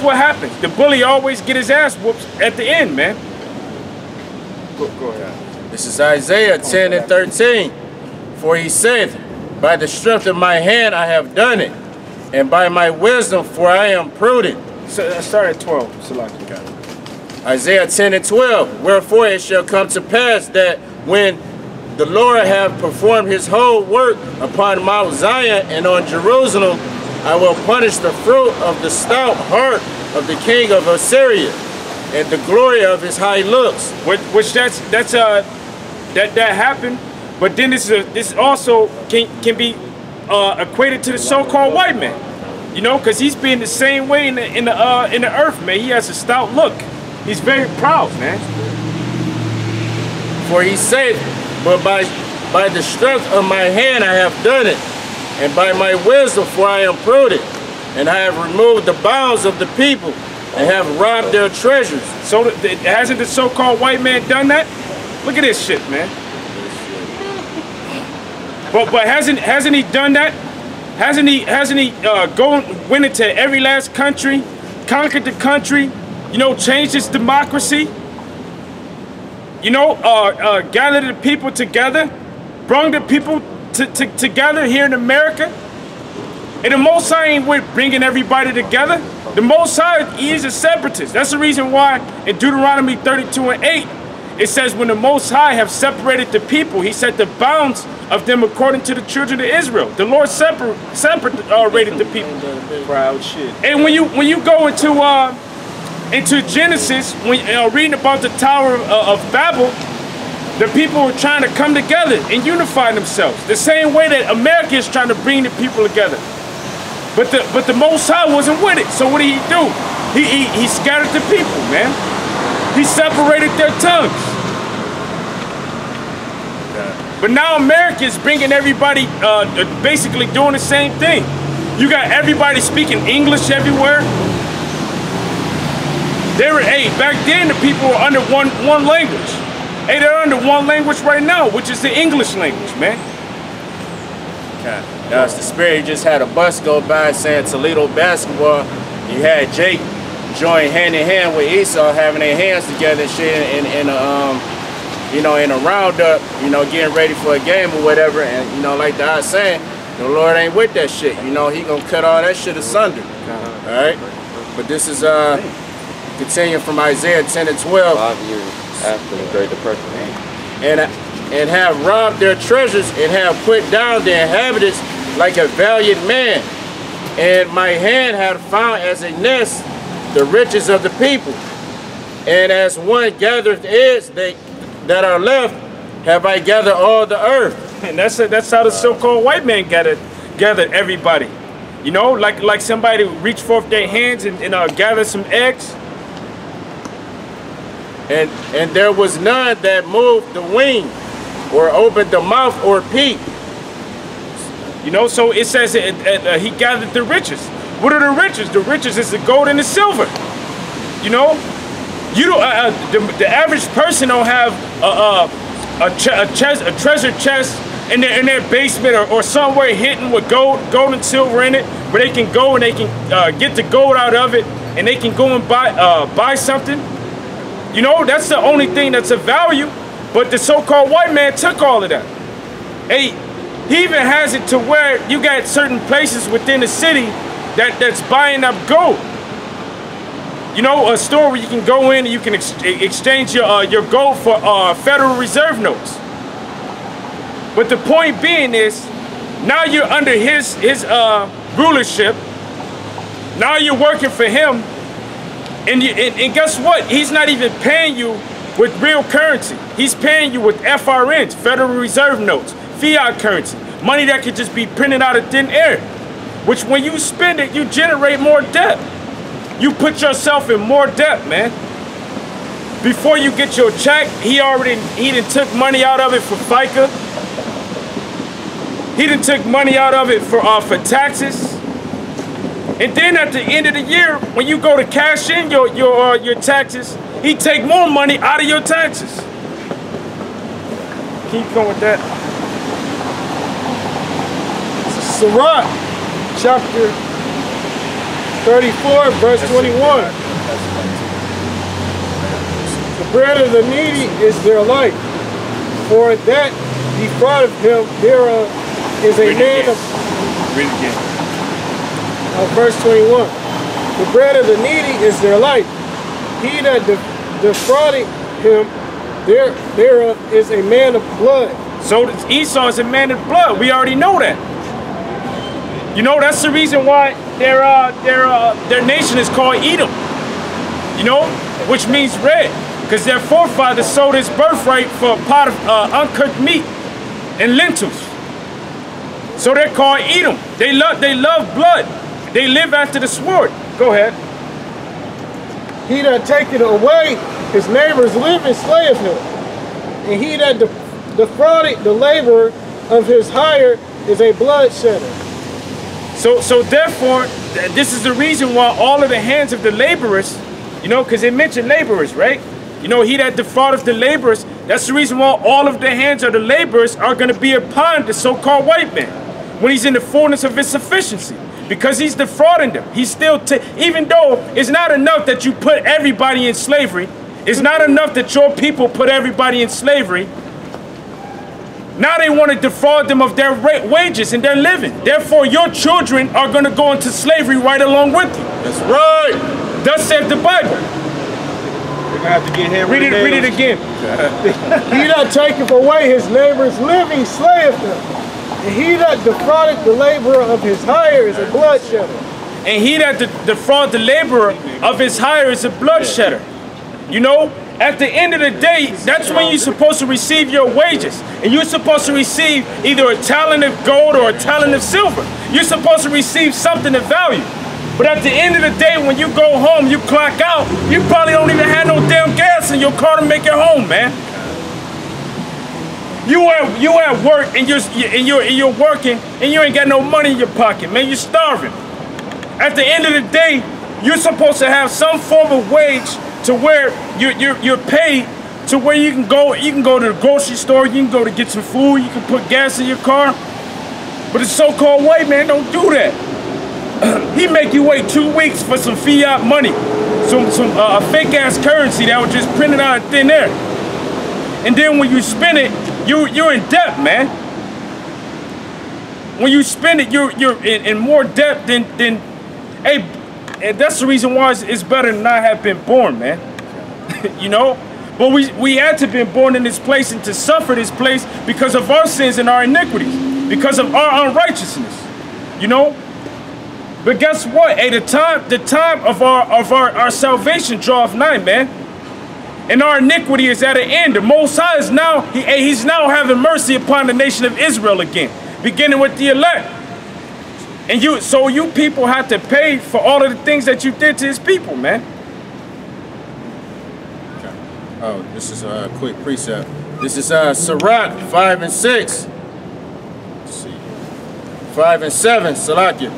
that's what happens. The bully always get his ass whooped at the end, man. Go ahead. This is Isaiah 10 and 13. For he saith, by the strength of my hand I have done it, and by my wisdom, for I am prudent. So start at 12. Salaki got it. Isaiah 10 and 12. Wherefore it shall come to pass that when the Lord hath performed his whole work upon Mount Zion and on Jerusalem, I will punish the fruit of the stout heart of the king of Assyria, and the glory of his high looks. Which that happened, but then this also can be equated to the so-called white man, you know, because he's being the same way in the earth, man. He has a stout look. He's very proud, man. For he said, but by the strength of my hand I have done it, and by my wisdom, for I am prudent, and I have removed the bounds of the people, and have robbed their treasures. So hasn't the so-called white man done that? Look at this shit, man. But hasn't he done that? Hasn't he went into every last country, conquered the country, you know, changed its democracy, you know, gathered the people together, brought the people together here in America? And the Most High ain't with bringing everybody together. The Most High, he is a separatist. That's the reason why in Deuteronomy 32 and 8, it says when the Most High have separated the people, he set the bounds of them according to the children of Israel. The Lord separated the people. Proud shit. And when you go into Genesis, when reading about the Tower of Babel, the people were trying to come together and unify themselves. The same way that America is trying to bring the people together. But the Most High wasn't with it. So what did he do? He scattered the people, man. He separated their tongues. But now America is bringing everybody, basically doing the same thing. You got everybody speaking English everywhere. Back then the people were under one language. Hey, they're under one language right now, which is the English language, man. Okay. Now it's the spirit. You just had a bus go by saying Toledo basketball. You had Jake join hand in hand with Esau, having their hands together and shit in a roundup, you know, getting ready for a game or whatever. And you know, like the I saying, the Lord ain't with that shit. You know, he gonna cut all that shit asunder. All right. But this is continuing from Isaiah 10 and 12. 5 years after the Great Depression. And have robbed their treasures, and have put down their inhabitants like a valiant man. And my hand hath found as a nest the riches of the people. And as one gathereth eggs that are left, have I gathered all the earth. And that's how the so-called white man gathered everybody. You know, like somebody reach forth their hands and gather some eggs. And there was none that moved the wing, or opened the mouth, or peeped. You know, so it says he gathered the riches. What are the riches? The riches is the gold and the silver. You know, the average person don't have a treasure chest in their basement or somewhere hidden with gold and silver in it, where they can go and they can get the gold out of it, and they can go and buy something. You know, that's the only thing that's of value. But the so-called white man took all of that. Hey, he even has it to where you got certain places within the city that's buying up gold. You know, a store where you can go in and you can exchange your gold for Federal Reserve notes. But the point being is, now you're under his rulership. Now you're working for him. And guess what? He's not even paying you with real currency. He's paying you with FRNs, Federal Reserve notes, fiat currency, money that could just be printed out of thin air, which when you spend it, you generate more debt. You put yourself in more debt, man. Before you get your check, he done took money out of it for FICA. He done took money out of it for taxes. And then at the end of the year, when you go to cash in your taxes, he take more money out of your taxes. Keep going with that. Sirach, chapter 34, verse 21. The bread of the needy is their life, for that defrauded him thereof is a man of... Read it again. Verse 21. The bread of the needy is their life. He that defrauded him thereof is a man of blood. So Esau is a man of blood. We already know that. You know, that's the reason why their nation is called Edom. You know, which means red. Because their forefathers sold his birthright for a pot of uncooked meat and lentils. So they're called Edom. They love blood. They live after the sword. Go ahead. He that taketh away his neighbor's living slayeth him. And he that defrauded the laborer of his hire is a bloodshedder. So therefore, this is the reason why all of the hands of the laborers, you know, because it mentioned laborers, right? You know, he that defraudeth the laborers, that's the reason why all of the hands of the laborers are going to be upon the so-called white man when he's in the fullness of his sufficiency. Because he's defrauding them. He's still, even though it's not enough that you put everybody in slavery, it's not enough that your people put everybody in slavery. Now they want to defraud them of their wages and their living. Therefore, your children are going to go into slavery right along with you. That's right. Thus saith the Bible. We're going to have to get him. Read it again. He that taketh away his neighbor's living slayeth him. And he that defrauded the laborer of his hire is a bloodshedder. And he that defraud the laborer of his hire is a bloodshedder. You know, at the end of the day, that's when you're supposed to receive your wages. And you're supposed to receive either a talent of gold or a talent of silver. You're supposed to receive something of value. But at the end of the day, when you go home, you clock out, you probably don't even have no damn gas in your car to make it home, man. You at work and you're working and you ain't got no money in your pocket, man. You're starving. At the end of the day, you're supposed to have some form of wage to where you're paid to where you can go to the grocery store, you can go to get some food, you can put gas in your car. But the so-called white man don't do that. He make you wait 2 weeks for some fiat money, some fake ass currency that was just printed out of thin air. And then when you spend it, you're in debt, man. When you spend it, you're in more debt than hey, and that's the reason why it's better to not have been born, man. You know? But we had to be born in this place and to suffer this place because of our sins and our iniquities, because of our unrighteousness. You know? But guess what? Hey, the time of our salvation draweth nigh, man. And our iniquity is at an end. The Most High is now, he's now having mercy upon the nation of Israel again, beginning with the elect. And so you people have to pay for all of the things that you did to his people, man. Oh, this is a quick precept. This is Sirach 5 and 6. Let's see. 5 and 7, Salakia.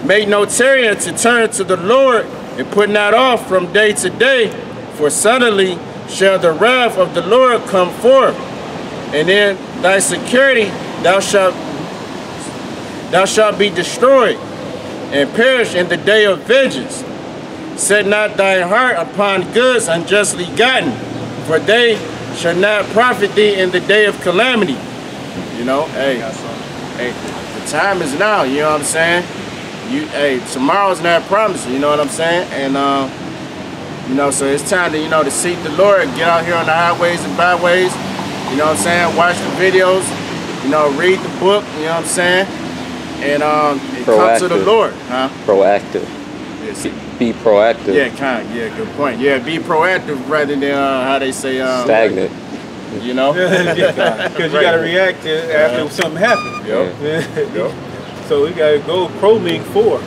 Make no tarrying to turn to the Lord and put not off from day to day, for suddenly shall the wrath of the Lord come forth, and in thy security thou shalt be destroyed and perish in the day of vengeance. Set not thine heart upon goods unjustly gotten, for they shall not profit thee in the day of calamity. You know, hey, the time is now, you know what I'm saying? Tomorrow's not promised, you know what I'm saying? And you know, so it's time to, you know, to seek the Lord, get out here on the highways and byways, you know what I'm saying? Watch the videos, you know, read the book, you know what I'm saying? And come to the Lord, huh? Proactive. Yes. Be proactive. Yeah, good point. Yeah, be proactive rather than how they say stagnant. You know? Because you gotta react after something happens. Yep. So we gotta go pro-link before.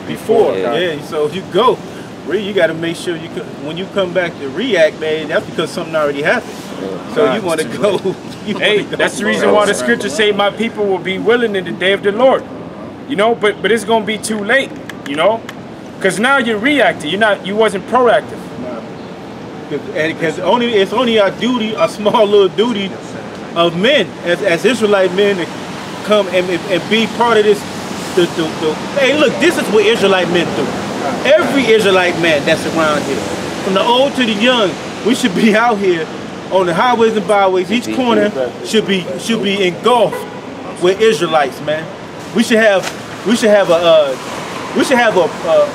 Yeah. Yeah, so you go. You got to make sure when you come back to react, man, that's because something already happened. Yeah. So you want to go. Hey, that's the reason why the scriptures say my people will be willing in the day of the Lord. You know, but it's going to be too late, you know, because now you're reacting. You wasn't proactive. Because it's only our duty, our small little duty of men, as Israelite men, to come and be part of this. Hey, look, this is what Israelite men do. Every Israelite man that's around here, from the old to the young, we should be out here on the highways and byways. Each corner should be engulfed with Israelites, man.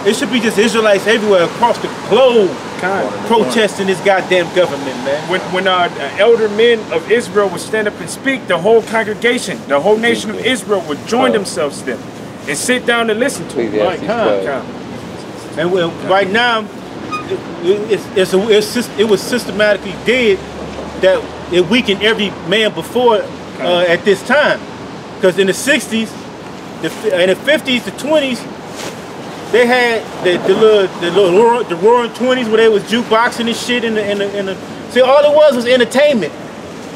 It should be just Israelites everywhere across the globe protesting this goddamn government, man. When elder men of Israel would stand up and speak, the whole congregation, the whole nation of Israel would join themselves to them and sit down and listen to them. And right now, it was systematically dead that it weakened every man before at this time. Because in the 60s, in the 50s, the 20s, they had the roaring 20s where they was jukeboxing and shit see, all it was entertainment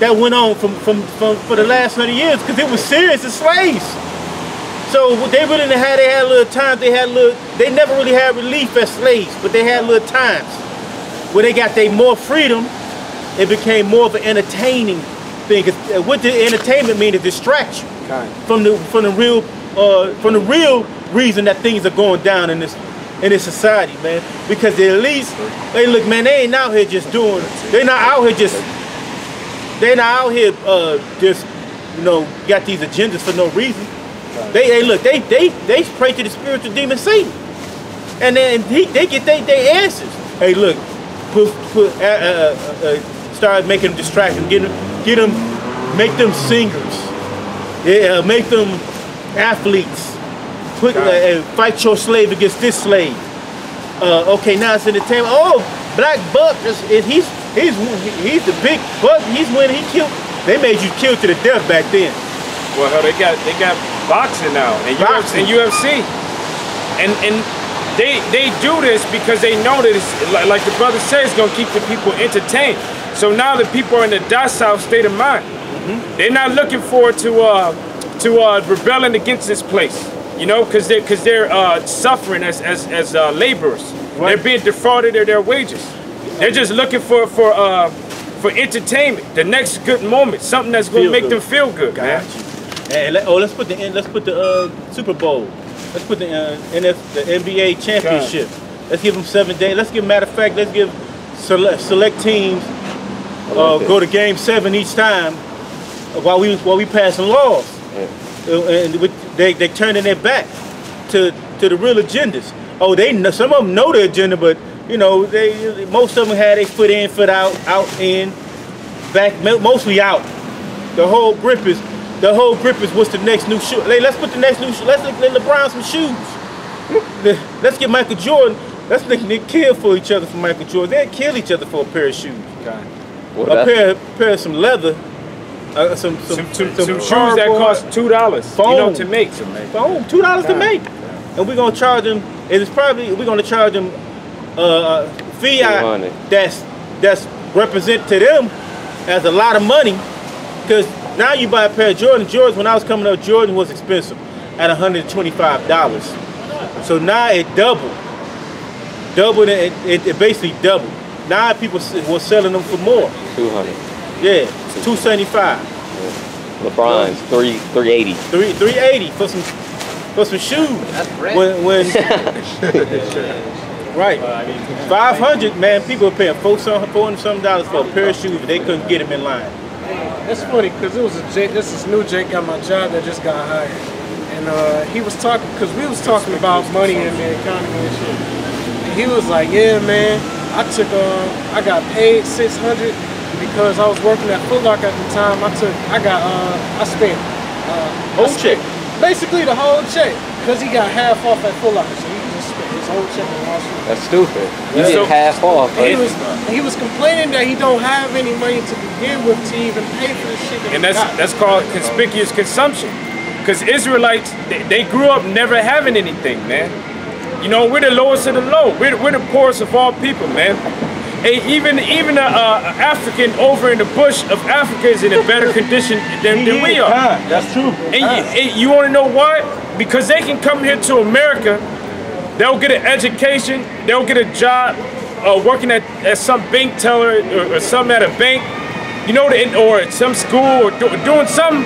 that went on for the last 100 years because it was serious as slaves. So they really had little times, they never really had relief as slaves, but they had little times where they got more freedom. It became more of an entertaining thing. What the entertainment mean to distract you from the real reason that things are going down in this society, man. Because at least they look, man, they ain't out here just they're not out here just got these agendas for no reason. They pray to the spiritual demon Satan, and then they get their answers. Hey, look, start making them distracted, make them singers, make them athletes. Fight your slave against this slave. Okay, now it's entertainment. Oh, Black Buck he's the big buck. He's winning. He killed. They made you kill to the death back then. Well, hell, they got boxing now and UFC, and they do this because they know that it's like the brother said, it's gonna keep the people entertained. So now the people are in a docile state of mind. They're not looking forward to rebelling against this place. You know, because they're suffering as laborers. Right. They're being defrauded of their wages. They're just looking for entertainment, the next good moment, something that's going to make them feel good. Man. And let's put the Super Bowl. Let's put the NBA championship. Let's give them 7 days. Let's give, matter of fact, let's give select teams go to Game 7 each time while we passing laws. And they turning their back to the real agendas. Oh, some of them know the agenda, but you know most of them had their foot in, foot out, in, back, mostly out. The whole grip is what's the next new shoe? Let's put the next new shoe. Let's let LeBron some shoes. Let's get Michael Jordan. Let's they kill for each other for Michael Jordan. They'd kill each other for a pair of shoes. Well, a pair of some leather. Some shoes that cost $2 foam, to make. Foam, $2 to make. And we're gonna charge them, we're gonna charge them fiat that's represent to them as a lot of money. Because now you buy a pair of Jordans, when I was coming up, Jordan was expensive at $125. So now it doubled. It basically doubled. Now people were selling them for more. 200. Yeah, $275. LeBron's $380. $380 for some shoes. That's bread. When right, $500, man. People were paying $400 for a pair of shoes, but they couldn't get them in line. That's funny because this is new Jake at my job that just got hired, and he was talking because we was talking about money and the economy and shit. And he was like, "Yeah, man, I got paid $600 because I was working at Foot Locker at the time. I spent whole check, basically the whole check because he got half off at Foot Locker, so he just spent his whole check on Wall Street. That's stupid. You get half off. He was complaining that he don't have any money to begin with to even pay for the shit. And that's called conspicuous consumption. Because Israelites, they grew up never having anything, man. You know, we're the lowest of the low. We're the poorest of all people, man. Hey, even an African over in the bush of Africa is in a better condition than we are. That's true. And you want to know why? Because they can come here to America, they'll get an education, they'll get a job working at some bank teller or some at a bank, you know, or at some school or doing some